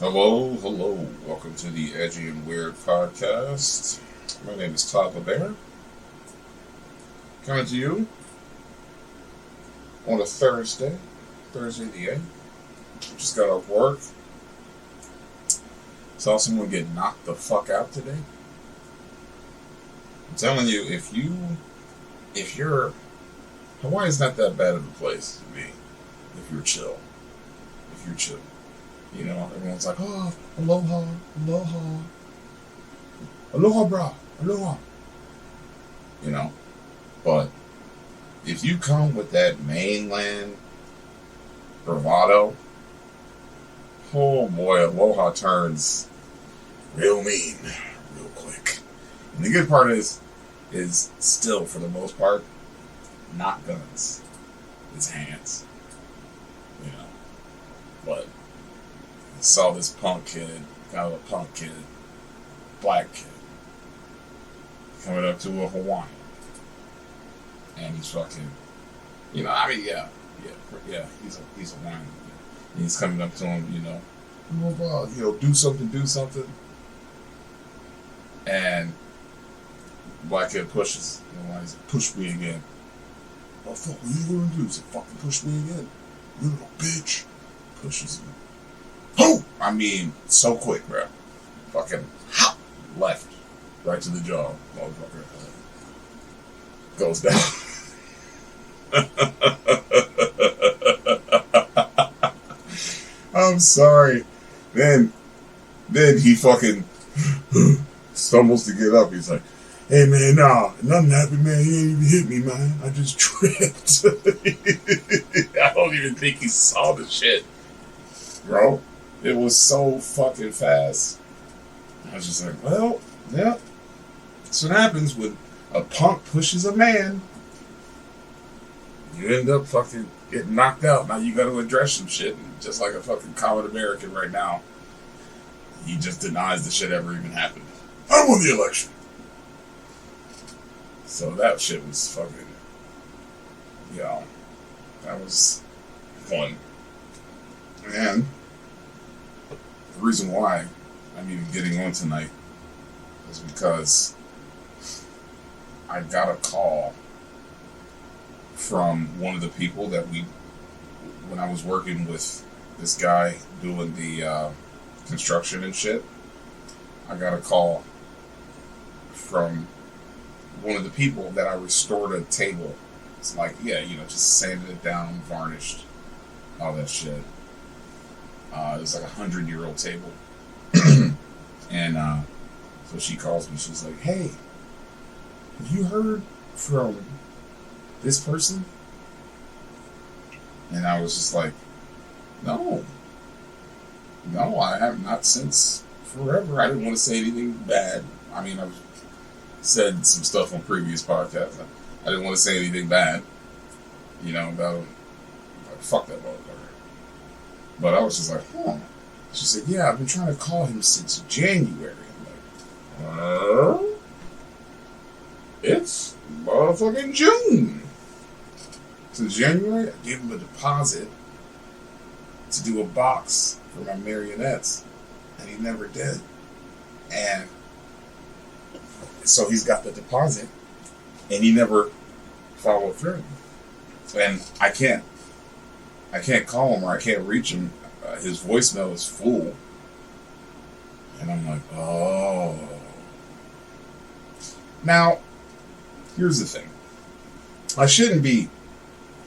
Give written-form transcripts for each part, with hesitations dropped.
Hello, hello. Welcome to the Edgy&Weird Podcast. My name is Todd LeBaron. Coming to you on a Thursday the 8th. Just got off work. Saw someone get knocked the fuck out today. I'm telling you, if you're, Hawaii's not that bad of a place to be if you're chill. You know, everyone's like, oh, aloha, brah, aloha. You know, but if you come with that mainland bravado, oh boy, aloha turns real mean, real quick. And the good part is still, for the most part, not guns. It's hands. You know, but I saw this punk kid, black kid, coming up to a Hawaiian. And he's fucking, yeah, he's a Hawaiian. And he's coming up to him, do something. And black kid pushes, he's like, push me again. Oh, fuck, what are you gonna do? He said, fucking push me again. You little bitch. Pushes him. Oh! I mean, so quick, bro. Fucking left. Right to the jaw. Motherfucker. Goes down. I'm sorry. Then he fucking stumbles to get up. He's like, hey man, nah, nothing happened, man. He ain't even hit me, man. I just tripped. I don't even think he saw the shit, bro. It was so fucking fast. I was just like, well, yeah. That's what happens when a punk pushes a man. You end up fucking getting knocked out. Now you got to address some shit. And just like a fucking common American right now, he just denies the shit ever even happened. I won the election. So that shit was fucking, that was fun. And the reason why I'm even getting on tonight is because I got a call from one of the people that when I was working with this guy doing the construction and shit, I got a call from one of the people that I restored a table. It's like, just sanded it down, varnished, all that shit. It was like 100-year-old table. And so she calls me. She's like, hey, have you heard from this person? And I was just like, no, I have not since forever. I didn't want to say anything bad. I mean, I've said some stuff on previous podcasts. I didn't want to say anything bad, about him. Like, fuck that motherfucker. But I was just like, huh. She said, yeah, I've been trying to call him since January. I'm like, it's motherfucking June. Since January, I gave him a deposit to do a box for my marionettes, and he never did. And so he's got the deposit, and he never followed through. And I can't call him, or I can't reach him. His voicemail is full. And I'm like, oh. Now, here's the thing. I shouldn't be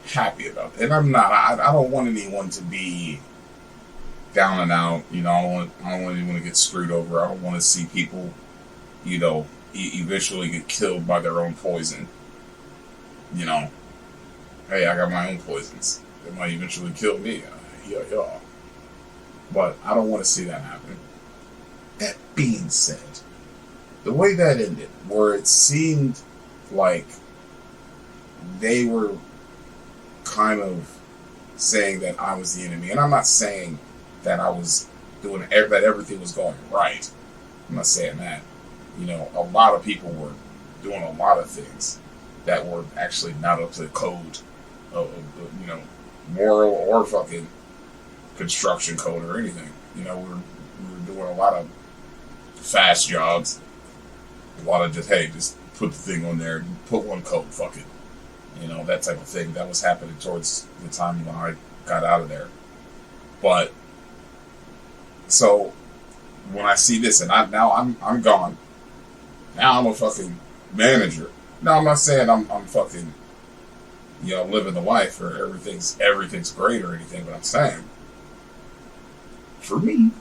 happy about it. And I'm not. I don't want anyone to be down and out. I don't want anyone to get screwed over. I don't want to see people, eventually get killed by their own poison. Hey, I got my own poisons. They might eventually kill me. Yeah. But I don't want to see that happen. That being said, the way that ended, where it seemed like they were kind of saying that I was the enemy, and I'm not saying that I was doing that everything was going right. I'm not saying that. A lot of people were doing a lot of things that were actually not up to the code of moral or fucking construction code or anything. We're doing a lot of fast jobs. A lot of just put the thing on there, put one coat, fuck it. That type of thing. That was happening towards the time when I got out of there. But, so, when I see this, and I'm gone. Now I'm a fucking manager. Now I'm not saying I'm fucking, living the life or everything's great or anything, but I'm saying, for me,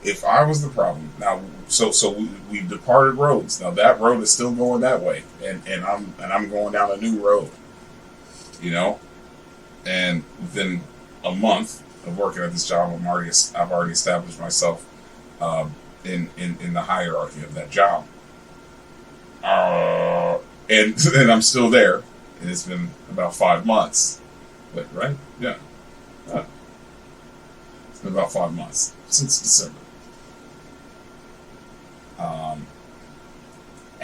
if I was the problem, now, so we departed roads. Now that road is still going that way, and I'm going down a new road, and within a month of working at this job, I've already established myself in the hierarchy of that job, and I'm still there, and it's been about 5 months, right? Yeah, it's been about 5 months since December.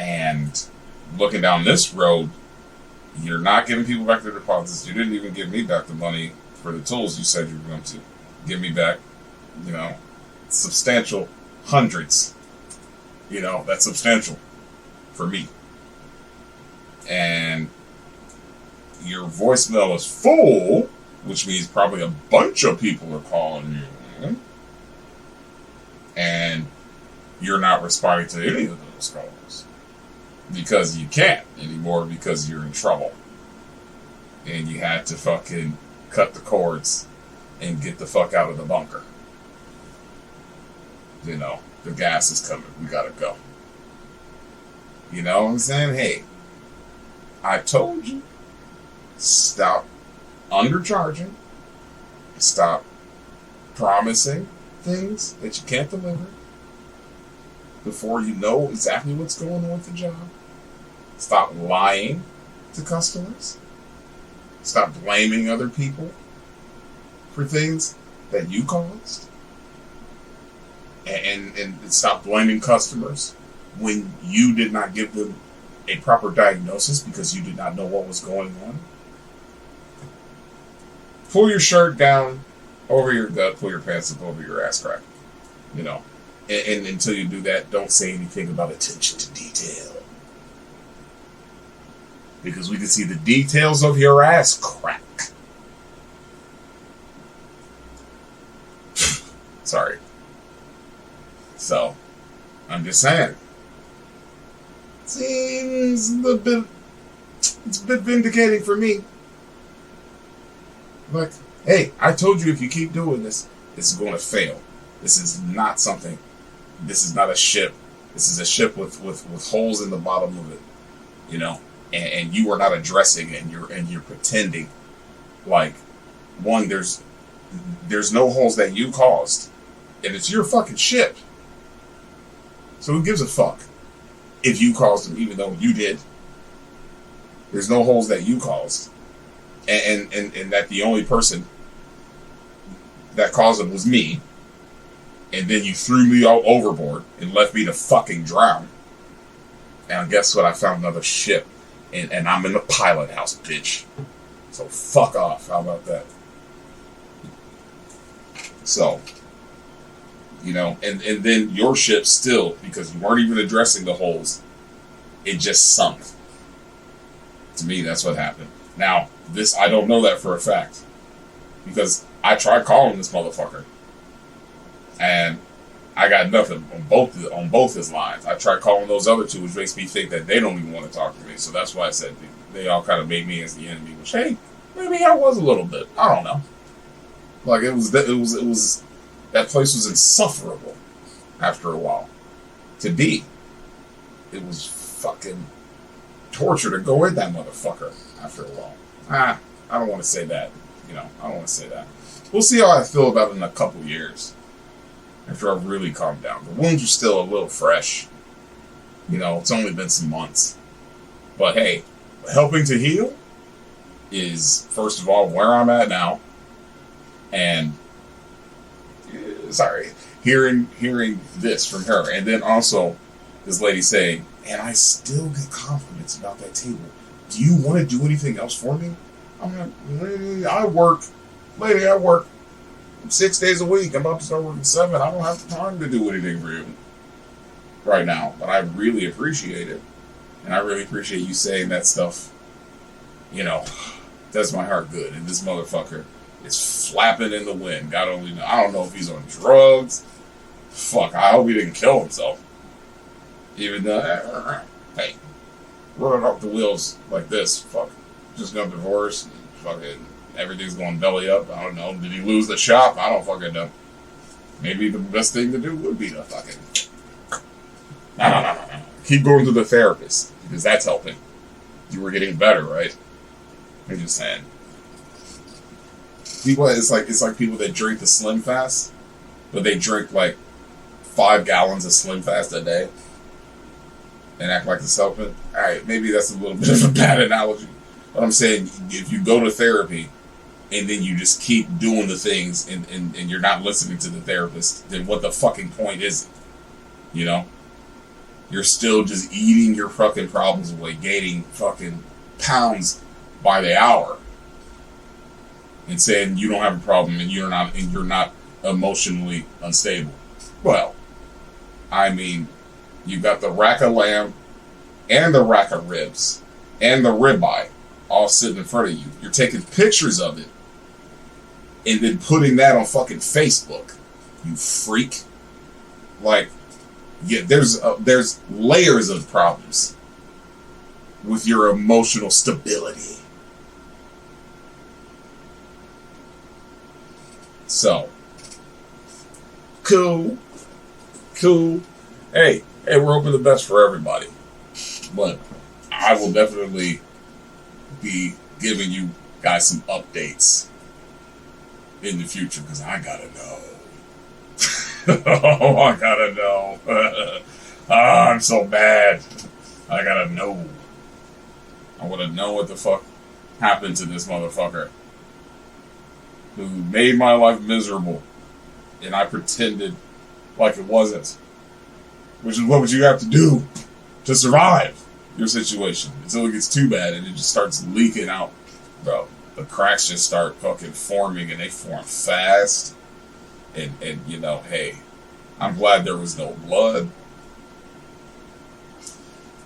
And looking down this road, you're not giving people back their deposits. You didn't even give me back the money for the tools you said you were going to give me back. Substantial hundreds. That's substantial for me. And your voicemail is full, which means probably a bunch of people are calling you. And you're not responding to any of those calls. Because you can't anymore because you're in trouble. And you had to fucking cut the cords and get the fuck out of the bunker. The gas is coming. We gotta go. You know what I'm saying? Hey, I told you. Stop undercharging. Stop promising things that you can't deliver before you know exactly what's going on with the job. Stop lying to customers. Stop blaming other people for things that you caused. And stop blaming customers when you did not give them a proper diagnosis because you did not know what was going on. Pull your shirt down over your gut, pull your pants up over your ass crack. And until you do that, don't say anything about attention to detail. Because we can see the details of your ass crack. Sorry. So, I'm just saying. Seems it's a bit vindicating for me. Like, hey, I told you if you keep doing this, this is going to fail. This is not something. This is not a ship. This is a ship with holes in the bottom of it, and you are not addressing it, and you're pretending like, one, there's no holes that you caused, and it's your fucking ship. So who gives a fuck if you caused them, even though you did? There's no holes that you caused, and that the only person that caused them was me. And then you threw me all overboard and left me to fucking drown. And guess what? I found another ship. And I'm in the pilot house, bitch. So fuck off. How about that? So, and then your ship still, because you weren't even addressing the holes, it just sunk. To me, that's what happened. Now, I don't know that for a fact. Because I tried calling this motherfucker. And I got nothing on both his lines. I tried calling those other two, which makes me think that they don't even want to talk to me. So that's why I said they all kind of made me as the enemy. Which, hey, maybe I was a little bit. I don't know. Like it was that place was insufferable after a while to be. It was fucking torture to go in that motherfucker after a while. I don't want to say that. I don't want to say that. We'll see how I feel about it in a couple years. After I've really calmed down. The wounds are still a little fresh. It's only been some months. But hey, helping to heal is, first of all, where I'm at now. And, hearing this from her. And then also, this lady saying, and I still get compliments about that table. Do you want to do anything else for me? I'm like, I work. Lady, I work. 6 days a week. I'm about to start working 7. I don't have time to do anything for you right now. But I really appreciate it. And I really appreciate you saying that stuff. You know, does my heart good. And this motherfucker is flapping in the wind. God only knows. I don't know if he's on drugs. Fuck, I hope he didn't kill himself. Even though, hey, running off the wheels like this, fuck. Just got divorced. Fucking everything's going belly up. I don't know. Did he lose the shop? I don't fucking know. Maybe the best thing to do would be to fucking... No. Keep going to the therapist, because that's helping. You were getting better, right? I'm just saying. People, it's like people that drink the Slim Fast, but they drink like 5 gallons of Slim Fast a day and act like it's helping. Alright, maybe that's a little bit of a bad analogy. But I'm saying, if you go to therapy and then you just keep doing the things and you're not listening to the therapist, then what the fucking point is it? You know? You're still just eating your fucking problems away, gaining fucking pounds by the hour. And saying you don't have a problem and you're not emotionally unstable. Well, I mean, you got the rack of lamb and the rack of ribs and the ribeye all sitting in front of you. You're taking pictures of it and then putting that on fucking Facebook. You freak. Like, yeah, there's layers of problems with your emotional stability. So, cool. Hey, we're hoping the best for everybody. But I will definitely be giving you guys some updates in the future because I gotta know. Oh, I gotta know. I'm so bad. I gotta know. I wanna know what the fuck happened to this motherfucker who made my life miserable, and I pretended like it wasn't. Which is what you have to do to survive your situation until it gets too bad and it just starts leaking out. Bro, the cracks just start fucking forming, and they form fast. And you know, hey, I'm glad there was no blood.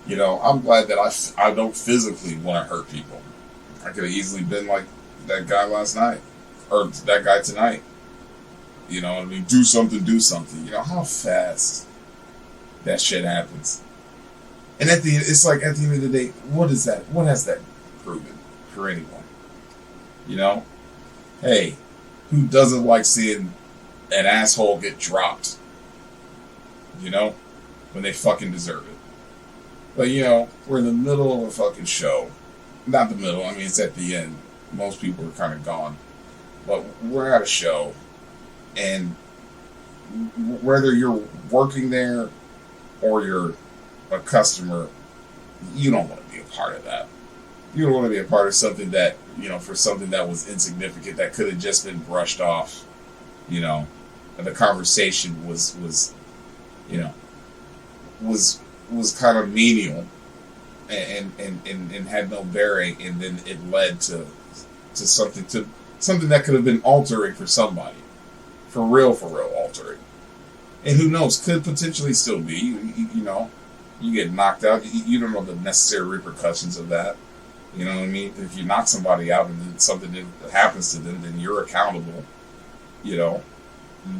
You know, I'm glad that I don't physically want to hurt people. I could have easily been like that guy last night. Or that guy tonight. You know what I mean? Do something. You know how fast that shit happens. And it's like at the end of the day, what is that? What has that proven for anyone? You know? Hey, who doesn't like seeing an asshole get dropped? You know? When they fucking deserve it. But you know, we're in the middle of a fucking show. Not the middle, I mean it's at the end. Most people are kind of gone. But we're at a show, and whether you're working there or you're a customer, you don't want to be a part of that. You don't want to be a part of something that, you know, for something that was insignificant, that could have just been brushed off, you know, and the conversation was you know, was kind of menial and had no bearing, and then it led to something that could have been altering for somebody. For real altering. And who knows, could potentially still be. You know, you get knocked out. You don't know the necessary repercussions of that. You know what I mean? If you knock somebody out and then something happens to them, then you're accountable. You know,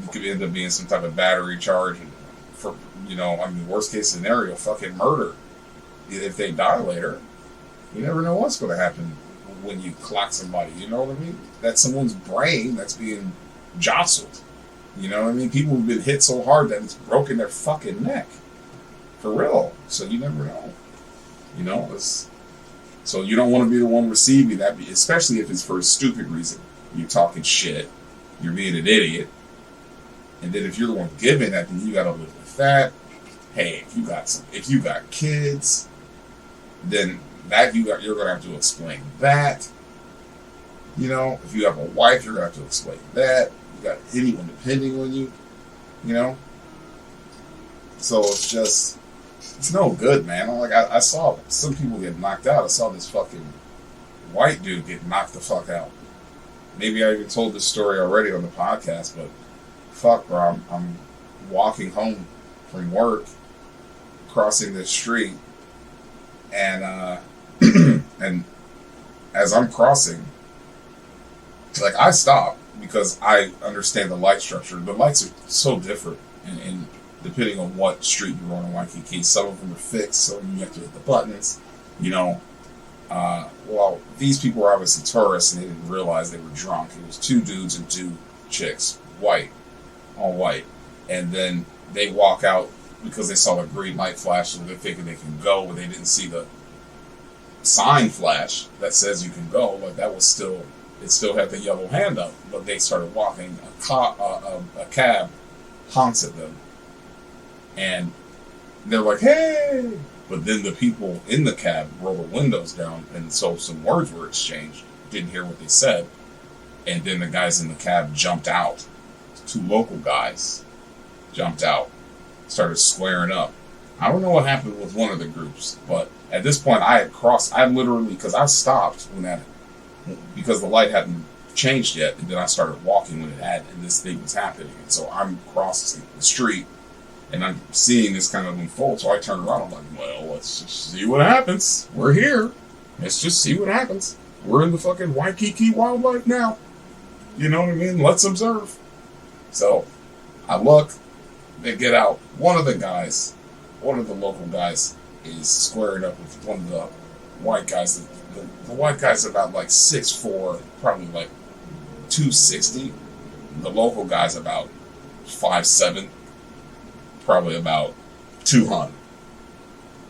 it could end up being some type of battery charge. For, you know, I mean, worst case scenario, fucking murder. If they die later, you never know what's going to happen when you clock somebody. You know what I mean? That's someone's brain that's being jostled. You know what I mean? People have been hit so hard that it's broken their fucking neck. For real. So you never know. You know, so you don't want to be the one receiving that, especially if it's for a stupid reason. You're talking shit. You're being an idiot. And then if you're the one giving that, then you got to live with that. Hey, if you got kids, then you're going to have to explain that. You know, if you have a wife, you're going to have to explain that. You got anyone depending on you, you know? So it's no good, man. Like, I saw some people get knocked out. I saw this fucking white dude get knocked the fuck out. maybe I even told this story already on the podcast, but fuck, bro, I'm walking home from work, crossing this street, and and as I'm crossing, like, I stop because I understand the light structure. The lights are so different, and depending on what street you're on in Waikiki, some of them are fixed, some of them you have to hit the buttons, you know. Well, these people were obviously tourists, and they didn't realize they were drunk. It was 2 dudes and 2 chicks, white, all white, and then they walk out because they saw the green light flash, so they're thinking they can go, but they didn't see the sign flash that says you can go. Like, that was still, it still had the yellow hand up, but they started walking. A cab honks at them, and they're like, hey! But then the people in the cab roll the windows down, and so some words were exchanged. Didn't hear what they said, and then the guys in the cab jumped out. 2 local guys jumped out, started squaring up. I don't know what happened with one of the groups, but at this point I had crossed. I literally, because I stopped because the light hadn't changed yet, and then I started walking when it had, and this thing was happening. And so I'm crossing the street, and I'm seeing this kind of unfold. So I turn around. I'm like, well, let's just see what happens. We're here. Let's just see what happens. We're in the fucking Waikiki wildlife now. You know what I mean? Let's observe. So I look. They get out. One of the local guys, is squaring up with one of the white guys. The white guy's about like 6'4", probably like 260. The local guy's about 5'7", probably about 200.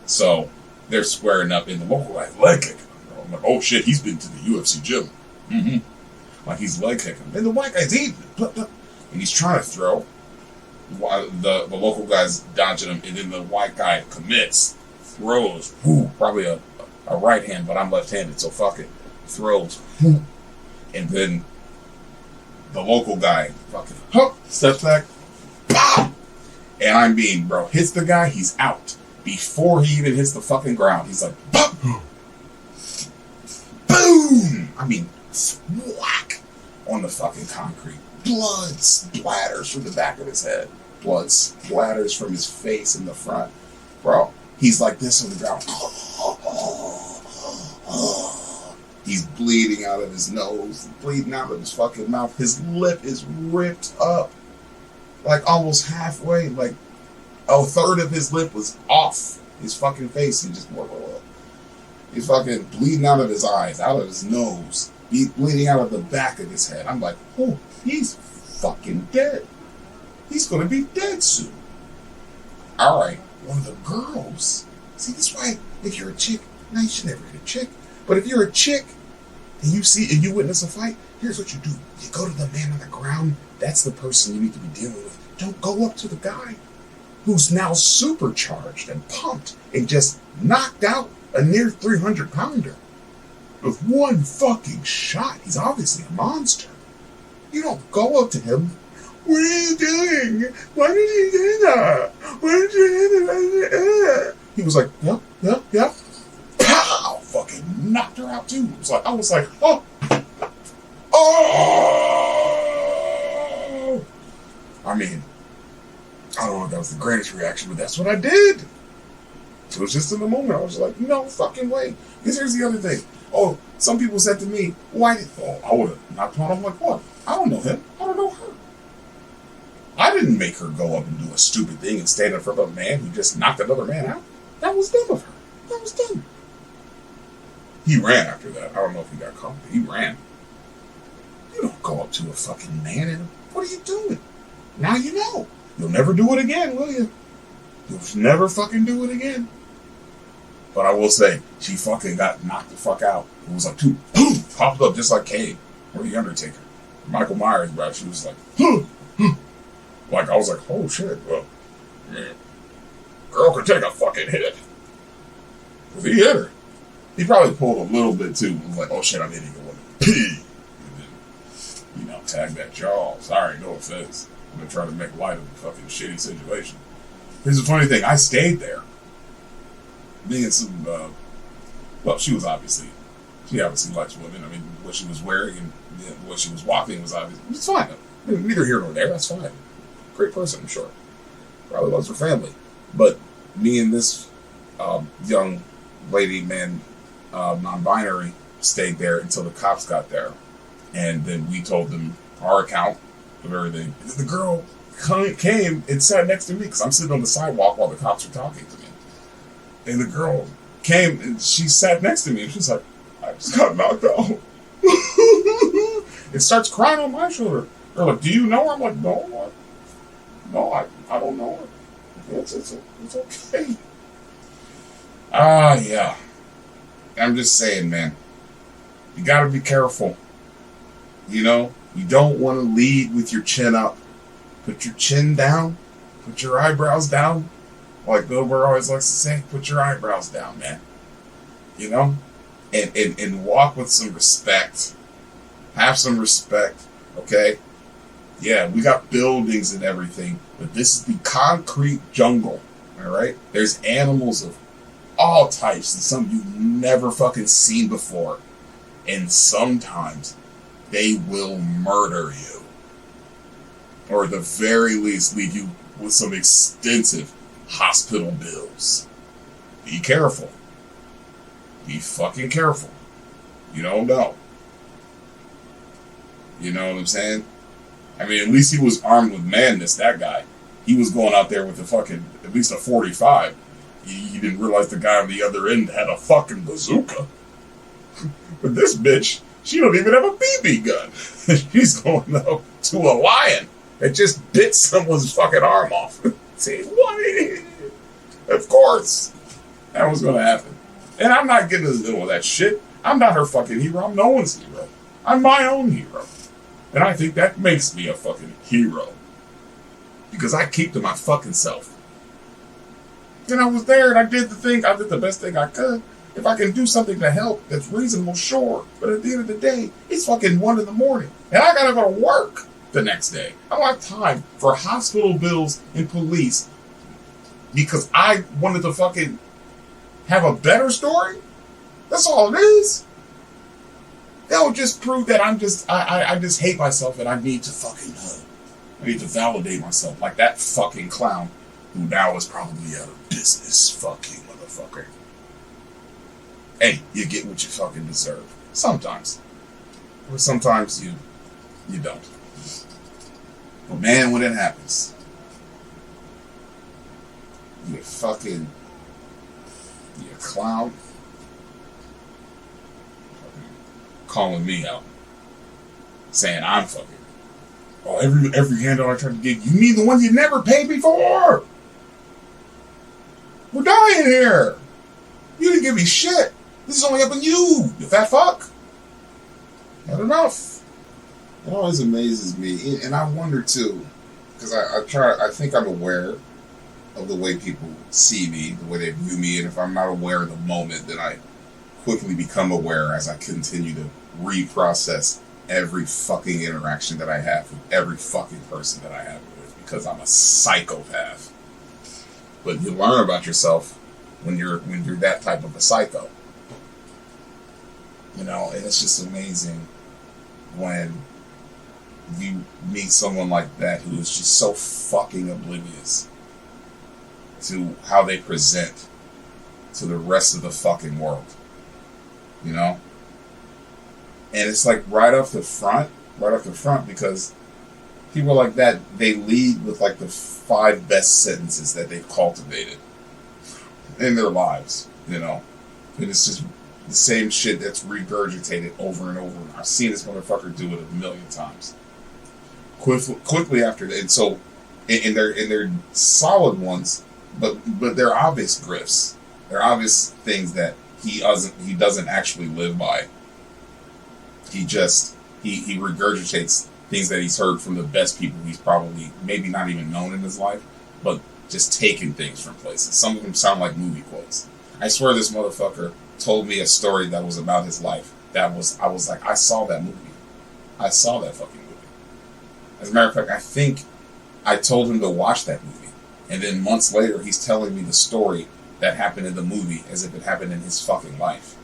So they're squaring up, in the local guy's leg kicking. I'm like, oh shit, he's been to the UFC gym. Mm-hmm. Like, he's leg kicking. And the white guy's eating it. And he's trying to throw. The local guy's dodging him, and then the white guy commits, throws, probably a right hand, but I'm left-handed, so fuck it. Throws, and then the local guy fucking steps back, pow! And I mean, bro, hits the guy, he's out. Before he even hits the fucking ground, he's like, boom! Boom! I mean, whack on the fucking concrete. Blood splatters from the back of his head. Blood splatters from his face in the front. Bro, he's like this on the ground. He's bleeding out of his nose, bleeding out of his fucking mouth. His lip is ripped up. Like, almost halfway. Like, a third of his lip was off his fucking face. He just, he's fucking bleeding out of his eyes, out of his nose. He's bleeding out of the back of his head. I'm like, oh, he's fucking dead. He's gonna be dead soon. Alright, one of the girls. See, this is why, if you're a chick, now you should never hit a chick. But if you're a chick, and you witness a fight, here's what you do. You go to the man on the ground. That's the person you need to be dealing with. Don't go up to the guy who's now supercharged and pumped and just knocked out a near 300-pounder. With one fucking shot. He's obviously a monster. You don't go up to him. What are you doing? Why did you do that? Why did you do that? He was like, yeah. Pow! Fucking knocked her out too. I was like, oh! I mean, I don't know if that was the greatest reaction, but that's what I did. It was just in the moment. I was like, no fucking way. Because here's the other thing. Oh, some people said to me, I would have knocked her out. I'm like, what? I don't know him. I don't know her. I didn't make her go up and do a stupid thing and stand in front of a man who just knocked another man out. That was dumb of her. That was dumb. He ran after that. I don't know if he got caught, but he ran. You don't go up to a fucking man and, what are you doing? Now you know. You'll never do it again, will you? You'll never fucking do it again. But I will say, she fucking got knocked the fuck out. It was like, boom, popped up just like Kane or the Undertaker. Michael Myers, bro, she was like, like, I was like, oh shit, well, yeah. Girl could take a fucking hit. If he hit her, he probably pulled a little bit too. He was like, oh shit, I'm hitting a woman. Pee! And then, tag that jaw. Sorry, no offense. I'm gonna try to make light of the fucking shitty situation. Here's the funny thing, I stayed there. Me and some, she was obviously She obviously likes women. I mean, what she was wearing and what she was walking was obvious. It's fine. Neither here nor there. That's fine. Great person, I'm sure. Probably loves her family. But me and this young lady, man, non-binary, stayed there until the cops got there. And then we told them our account of everything. And then the girl came and sat next to me because I'm sitting on the sidewalk while the cops are talking to me. And the girl came and she sat next to me and she's like, I just got knocked out. And starts crying on my shoulder. They're like, do you know her? I'm like, no, I don't know her. It's okay. Yeah. I'm just saying, man. You gotta be careful. You know, you don't want to lead with your chin up. Put your chin down. Put your eyebrows down. Like Bill Burr always likes to say, put your eyebrows down, man. You know? And walk with some respect. Have some respect, okay? Yeah, we got buildings and everything, but this is the concrete jungle, all right? There's animals of all types and some you've never fucking seen before. And sometimes they will murder you. Or at the very least leave you with some extensive hospital bills. Be careful. Be fucking careful. You don't know. You know what I'm saying? I mean, at least he was armed with madness, that guy. He was going out there with a fucking, at least a 45. He didn't realize the guy on the other end had a fucking bazooka. But this bitch, she don't even have a BB gun. She's going up to a lion that just bit someone's fucking arm off. Say, what? Of course. That was going to happen. And I'm not getting into all that shit. I'm not her fucking hero. I'm no one's hero. I'm my own hero. And I think that makes me a fucking hero. Because I keep to my fucking self. And I was there and I did the thing. I did the best thing I could. If I can do something to help that's reasonable, sure. But at the end of the day, it's fucking 1 a.m. And I gotta go to work the next day. I don't have time for hospital bills and police because I wanted to fucking have a better story? That's all it is. That would just prove that I just hate myself and I need to fucking I need to validate myself like that fucking clown who now is probably out of business, fucking motherfucker. Hey, you get what you fucking deserve. Sometimes. Or sometimes you don't. But man, when it happens, you fucking, you clown, calling me out, saying I'm fucking, oh, every handout I try to get, you mean the ones you never paid before? We're dying here. You didn't give me shit. This is only helping you fat fuck. Not enough. It always amazes me, and I wonder too, because I think I'm aware of the way people see me, the way they view me, and if I'm not aware of the moment, then I quickly become aware as I continue to reprocess every fucking interaction that I have with every fucking person that I have with, because I'm a psychopath. But you learn about yourself when you're that type of a psycho. You know, and it's just amazing when you meet someone like that who is just so fucking oblivious to how they present to the rest of the fucking world. You know? And it's like right off the front, because people like that, they lead with like the 5 best sentences that they've cultivated in their lives, you know? And it's just the same shit that's regurgitated over and over. I've seen this motherfucker do it 1,000,000 times. Quickly after that, and so, and they're solid ones, but they're obvious grifts. They're obvious things that he doesn't actually live by. He regurgitates things that he's heard from the best people he's probably maybe not even known in his life, but just taking things from places. Some of them sound like movie quotes. I swear this motherfucker told me a story that was about his life. I was like, I saw that movie. I saw that fucking movie. As a matter of fact, I think I told him to watch that movie. And then months later, he's telling me the story that happened in the movie as if it happened in his fucking life.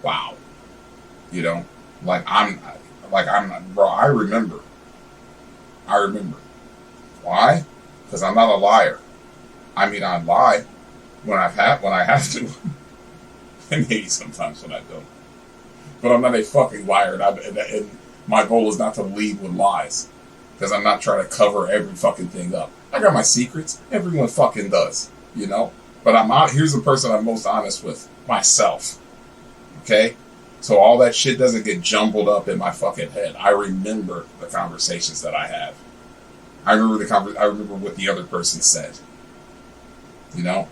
Wow. You know, like bro. I remember. Why? Because I'm not a liar. I mean, I lie when I have to, and maybe sometimes when I don't. But I'm not a fucking liar, and my goal is not to lead with lies, because I'm not trying to cover every fucking thing up. I got my secrets. Everyone fucking does, you know. But here's the person I'm most honest with: myself. Okay. So all that shit doesn't get jumbled up in my fucking head. I remember the conversations that I have. I remember what the other person said. You know?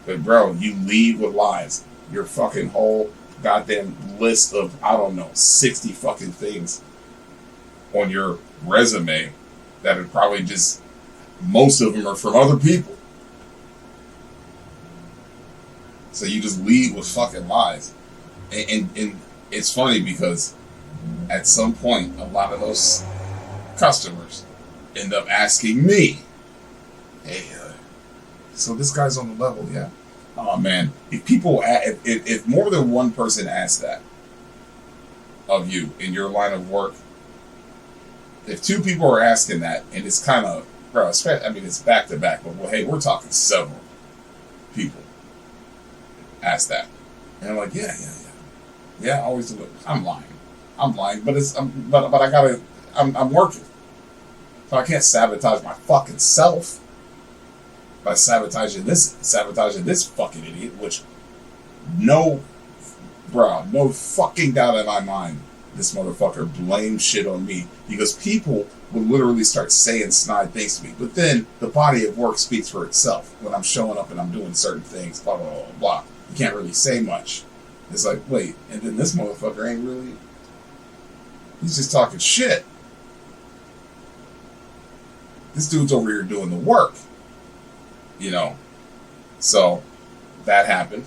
But bro, you lead with lies. Your fucking whole goddamn list of, I don't know, 60 fucking things on your resume that are probably just, most of them are from other people. So you just lead with fucking lies. And it's funny because at some point, a lot of those customers end up asking me, hey, so this guy's on the level, yeah? Oh man, if more than one person asks that of you in your line of work, if two people are asking that, and it's kind of, bro, I mean, it's back to back, but well, hey, we're talking several people ask that. And I'm like, yeah, I always do it. I'm lying, but I'm working. So I can't sabotage my fucking self by sabotaging this fucking idiot, which no fucking doubt in my mind, this motherfucker blames shit on me, because people would literally start saying snide things to me. But then the body of work speaks for itself. When I'm showing up and I'm doing certain things, blah, blah, blah, blah, you can't really say much. It's like, wait, and then this motherfucker ain't really, he's just talking shit. This dude's over here doing the work. You know, so that happened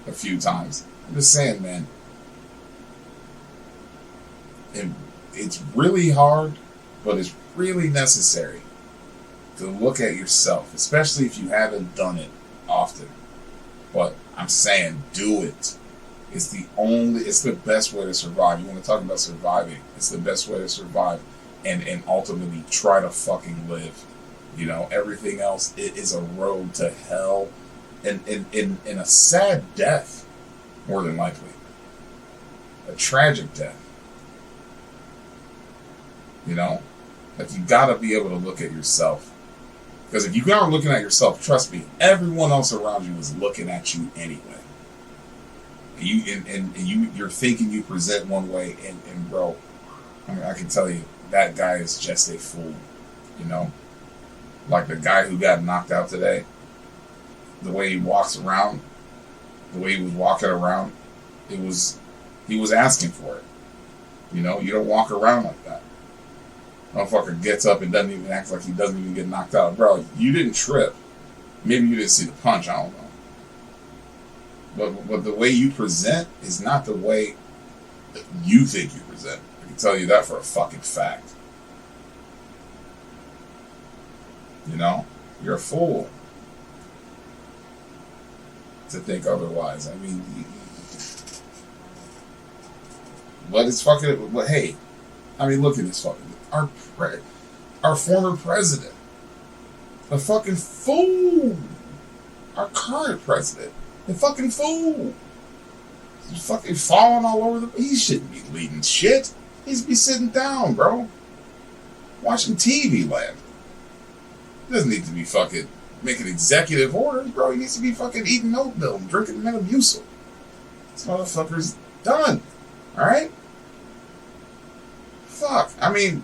a few times. I'm just saying, man, and it's really hard, but it's really necessary to look at yourself, especially if you haven't done it often. But I'm saying, do it. It's the best way to survive. You want to talk about surviving? It's the best way to survive, and ultimately try to fucking live. You know, everything else, it is a road to hell, and a sad death, more than likely. A tragic death. You know? Like, you gotta be able to look at yourself. Because if you aren't looking at yourself, trust me, everyone else around you is looking at you anyway. You're thinking you present one way, and bro, I mean, I can tell you, that guy is just a fool. You know? Like the guy who got knocked out today, the way he walks around, the way he was walking around, he was asking for it. You know, you don't walk around like that. Motherfucker gets up and doesn't even act like he doesn't even get knocked out. Bro, you didn't trip. Maybe you didn't see the punch, I don't know. But the way you present is not the way that you think you present. I can tell you that for a fucking fact. You know, you're a fool to think otherwise. I mean, but it's fucking. But hey, I mean, look at this fucking our former president, a fucking fool. Our current president, the fucking fool. He's fucking falling all over the. He shouldn't be leading shit. He should be sitting down, bro, watching TV land. He doesn't need to be fucking making executive orders, bro. He needs to be fucking eating oatmeal and drinking Metamucil. This motherfucker's done. Alright? Fuck. I mean,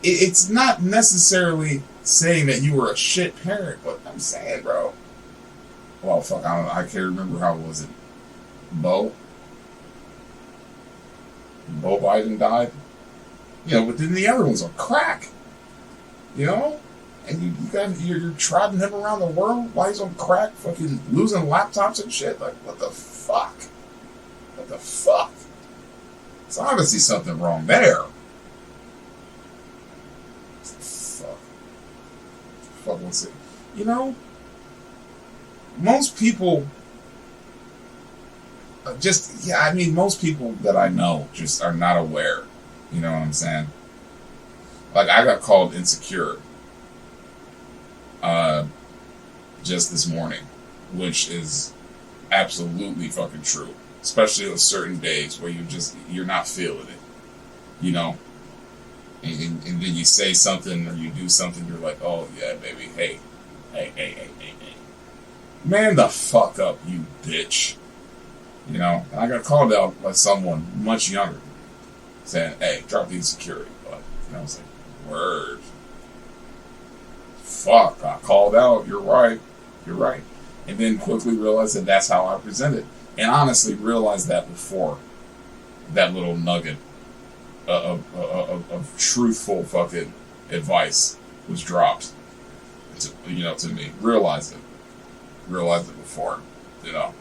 it's not necessarily saying that you were a shit parent, but I'm saying, bro. Well, fuck, I can't remember how was it. Bo Biden died. You know, but then the other one's on crack. You know? And you're trotting him around the world while he's on crack, fucking losing laptops and shit. Like, what the fuck? What the fuck? There's obviously something wrong there. Fuck. Fuck, let's see. You know, most people I mean, most people that I know just are not aware. You know what I'm saying? Like, I got called insecure just this morning, which is absolutely fucking true. Especially on certain days where you're not feeling it, you know? And then you say something or you do something, you're like, oh yeah, baby, hey. Man the fuck up, you bitch. You know? And I got called out by someone much younger saying, hey, drop the insecurity. And I was like, word. Fuck, I called out, you're right. And then quickly realized that that's how I presented. And honestly realized that before that little nugget of truthful fucking advice was dropped to me. Realized it before, you know.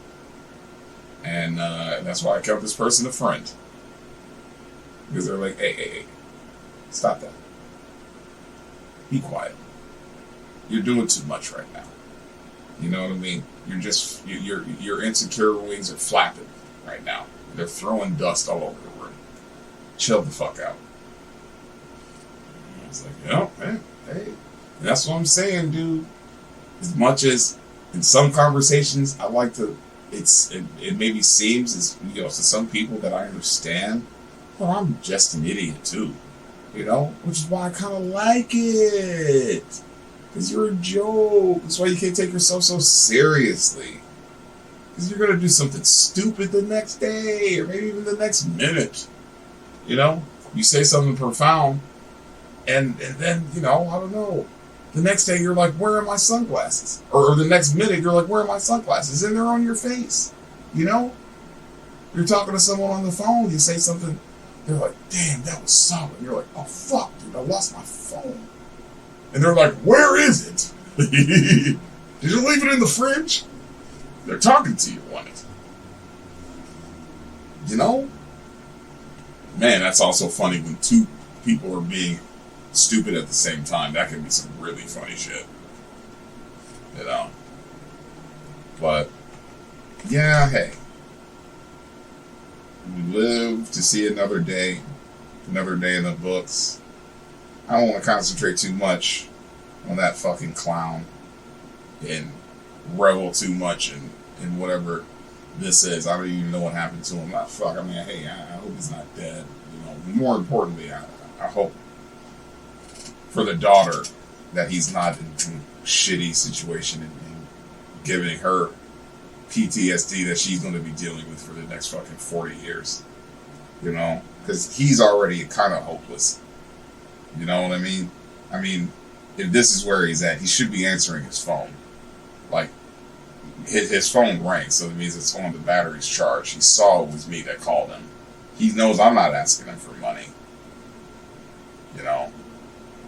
And that's why I kept this person a friend. Because they're like, hey, stop that. Be quiet. You're doing too much right now. You know what I mean? You're just, your insecure wings are flapping right now. They're throwing dust all over the room. Chill the fuck out. And I was like, hey. And that's what I'm saying, dude. As much as in some conversations, I like to, it maybe seems as, to some people that I understand, well, I'm just an idiot too. Which is why I kind of like it. Because you're a joke. That's why you can't take yourself so seriously. Because you're going to do something stupid the next day, or maybe even the next minute. You say something profound, and then, I don't know. The next day you're like, where are my sunglasses? Or the next minute you're like, where are my sunglasses? And they're on your face. You're talking to someone on the phone, you say something, they're like, damn, that was solid. You're like, oh fuck, dude, I lost my phone. And they're like, where is it? Did you leave it in the fridge? They're talking to you on it. Man, that's also funny when two people are being stupid at the same time. That can be some really funny shit. But, yeah, hey. We live to see another day in the books. I don't want to concentrate too much on that fucking clown and revel too much in whatever this is. I don't even know what happened to him. I hope he's not dead. More importantly, I hope for the daughter that he's not in a shitty situation and giving her PTSD that she's going to be dealing with for the next fucking 40 years. Because he's already kind of hopeless. You know what I mean? I mean, if this is where he's at, he should be answering his phone. Like, his phone rang, so that means it's on, the battery's charged. He saw it was me that called him. He knows I'm not asking him for money.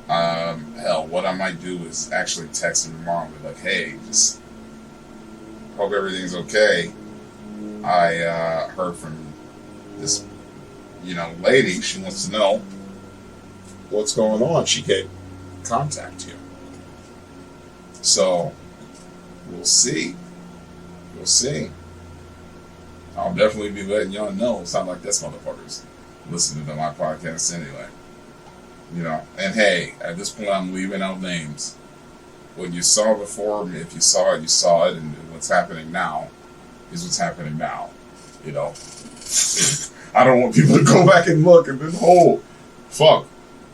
Hell, what I might do is actually text him tomorrow and be like, hey, just hope everything's okay. I heard from this, lady. She wants to know what's going on. She can't contact you. So, we'll see. I'll definitely be letting y'all know. It's not like this motherfucker's listening to my podcast anyway. And hey, at this point I'm leaving out names. What you saw before, if you saw it, you saw it, and what's happening now is what's happening now. I don't want people to go back and look and then, fuck.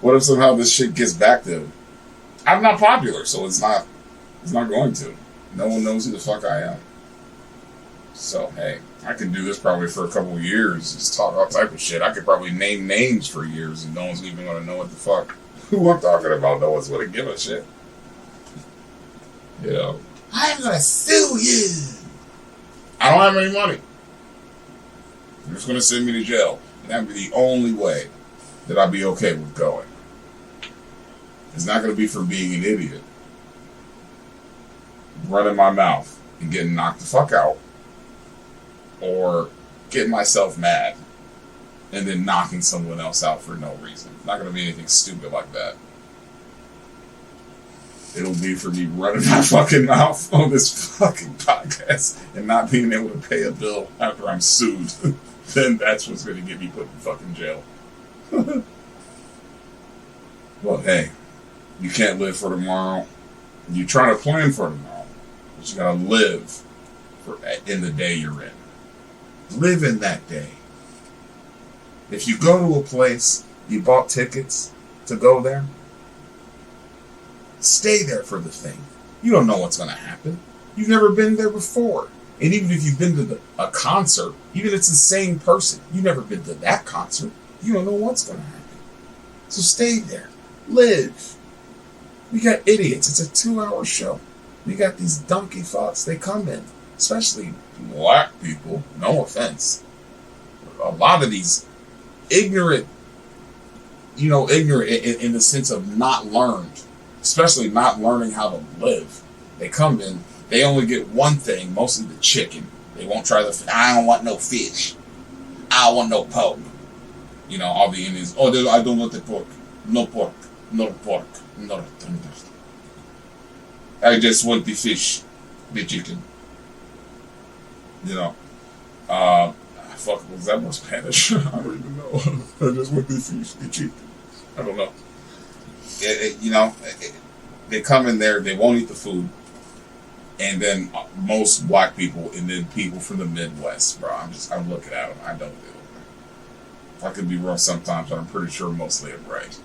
What if somehow this shit gets back to him? I'm not popular, so it's not going to. No one knows who the fuck I am. So, hey, I can do this probably for a couple of years, just talk all type of shit. I could probably name names for years and no one's even going to know what the fuck, who I'm talking about. No one's going to give a shit. I'm going to sue you. I don't have any money. You're just going to send me to jail. And that would be the only way that I'd be okay with going. It's not going to be for being an idiot, running my mouth and getting knocked the fuck out, or getting myself mad and then knocking someone else out for no reason. It's not going to be anything stupid like that. it'll be for me running my fucking mouth on this fucking podcast and not being able to pay a bill after I'm sued. Then that's what's going to get me put in fucking jail. Well, hey, you can't live for tomorrow. You try to plan for tomorrow, but you gotta live in the day you're in. Live in that day. If you go to a place, you bought tickets to go there, stay there for the thing. You don't know what's gonna happen. You've never been there before. And even if you've been to a concert, even if it's the same person, you've never been to that concert, you don't know what's gonna happen. So stay there. Live. We got idiots. It's a 2-hour show. We got these donkey fucks. They come in, especially black people. No offense. A lot of these ignorant in the sense of not learned, especially not learning how to live. They come in. They only get one thing, mostly the chicken. They won't try the. I don't want no fish. I don't want no pork. All the Indians. Oh, I don't want the pork. No pork. No pork. No. I just want the fish, the chicken. Was that more Spanish? I don't even know. I just want the fish, the chicken. I don't know. They come in there, they won't eat the food, and then most black people, and then people from the Midwest, bro. I'm looking at them. I don't do it. I could be wrong sometimes, but I'm pretty sure mostly I'm right.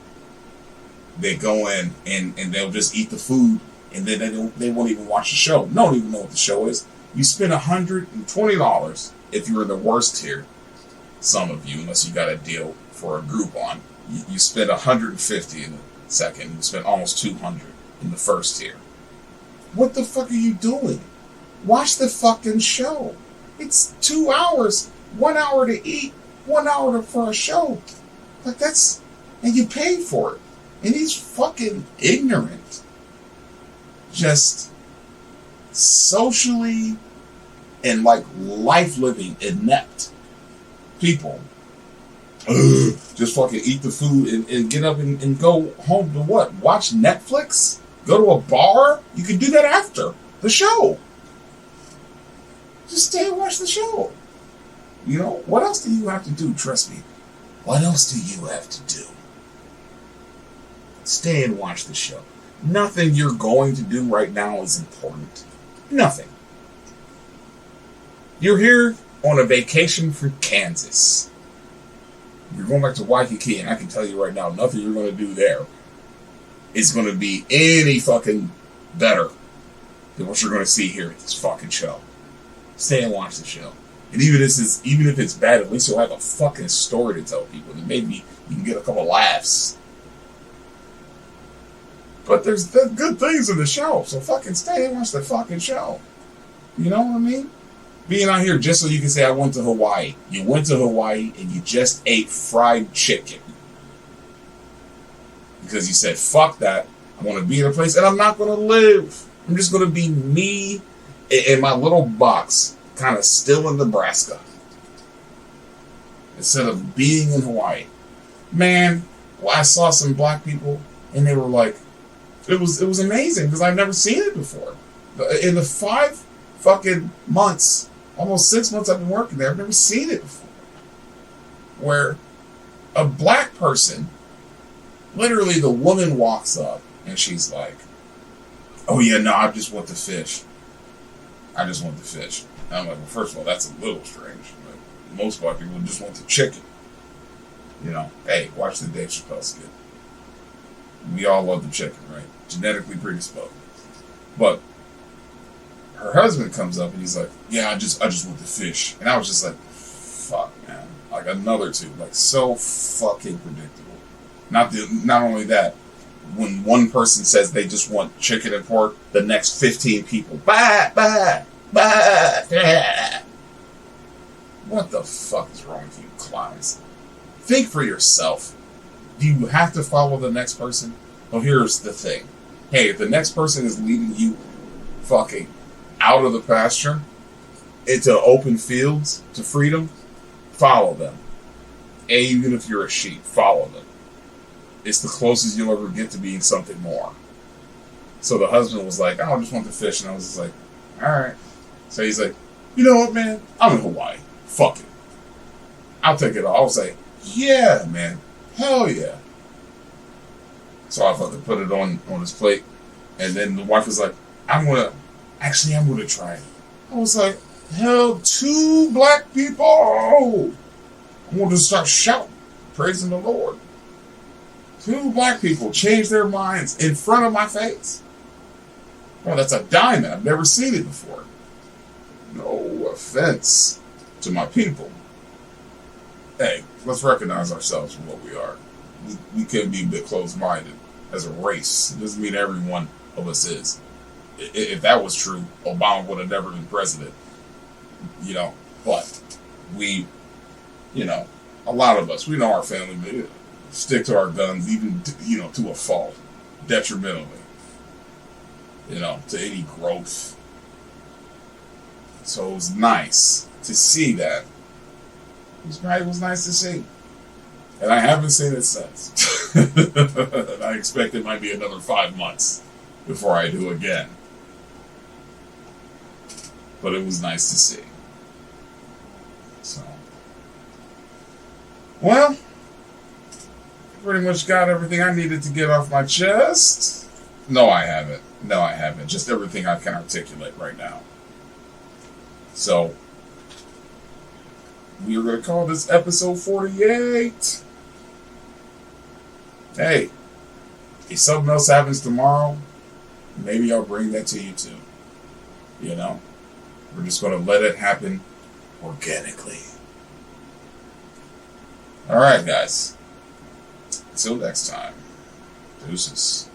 They go in and they'll just eat the food, and then they won't even watch the show. Don't even know what the show is. You spend $120 if you're in the worst tier. Some of you, unless you got a deal for a Groupon, you spend $150 in the second. You spend almost $200 in the first tier. What the fuck are you doing? Watch the fucking show. It's 2 hours, 1 hour to eat, 1 hour for a show. And you pay for it. And he's fucking ignorant. Just socially and life living inept people. Just fucking eat the food and get up and go home to what? Watch Netflix? Go to a bar? You can do that after the show. Just stay and watch the show. What else do you have to do? Trust me. What else do you have to do? Stay and watch the show. Nothing you're going to do right now is important. Nothing. You're here on a vacation from Kansas. You're going back to Waikiki, and I can tell you right now, nothing you're going to do there is going to be any fucking better than what you're going to see here at this fucking show. Stay and watch the show. And even if it's bad, at least you'll have a fucking story to tell people. And maybe you can get a couple laughs. But there's good things in the show, so fucking stay and watch the fucking show. You know what I mean? Being out here just so you can say, I went to Hawaii. You went to Hawaii and you just ate fried chicken. Because you said, fuck that. I want to be in a place and I'm not going to live. I'm just going to be me in my little box, kind of still in Nebraska. Instead of being in Hawaii. Man, I saw some black people and they were like, it was amazing because I've never seen it before. In the 5 fucking months, almost 6 months I've been working there, I've never seen it before. Where a black person, literally the woman walks up and she's like, oh yeah, no, I just want the fish. I just want the fish. And I'm like, well, first of all, that's a little strange. But most black people just want the chicken. Hey, watch the Dave Chappelle skit. We all love the chicken, right? Genetically predisposed. But her husband comes up and he's like, yeah, I just want the fish. And I was just like, fuck, man. Like another two. Like so fucking predictable. Not only that, when one person says they just want chicken and pork, the next 15 people, bah, bah, bah, bah. What the fuck is wrong with you clowns? Think for yourself. Do you have to follow the next person? Well, here's the thing. Hey, if the next person is leading you fucking out of the pasture into open fields to freedom, follow them. Even if you're a sheep, follow them. It's the closest you'll ever get to being something more. So the husband was like, I just want the fish. And I was just like, all right. So he's like, you know what, man? I'm in Hawaii. Fuck it. I'll take it all. I was like, yeah, man. Hell yeah. So I thought to put it on his plate. And then the wife was like, I'm going to try it. I was like, hell, 2 black people. I want to start shouting, praising the Lord. 2 black people changed their minds in front of my face. Oh, that's a diamond. I've never seen it before. No offense to my people. Hey, let's recognize ourselves for what we are. We can be a bit closed-minded as a race. It doesn't mean every one of us is. If that was true, Obama would have never been president. But we, a lot of us, we know our family, but stick to our guns, even, to a fault, detrimentally, to any growth. So it was nice to see that. It was nice to see. And I haven't seen it since. And I expect it might be another 5 months before I do again. But it was nice to see. So, well, pretty much got everything I needed to get off my chest. No, I haven't. Just everything I can articulate right now. So, we are going to call this episode 48. Hey, if something else happens tomorrow, maybe I'll bring that to you too. We're just going to let it happen organically. All right, guys. Until next time. Deuces.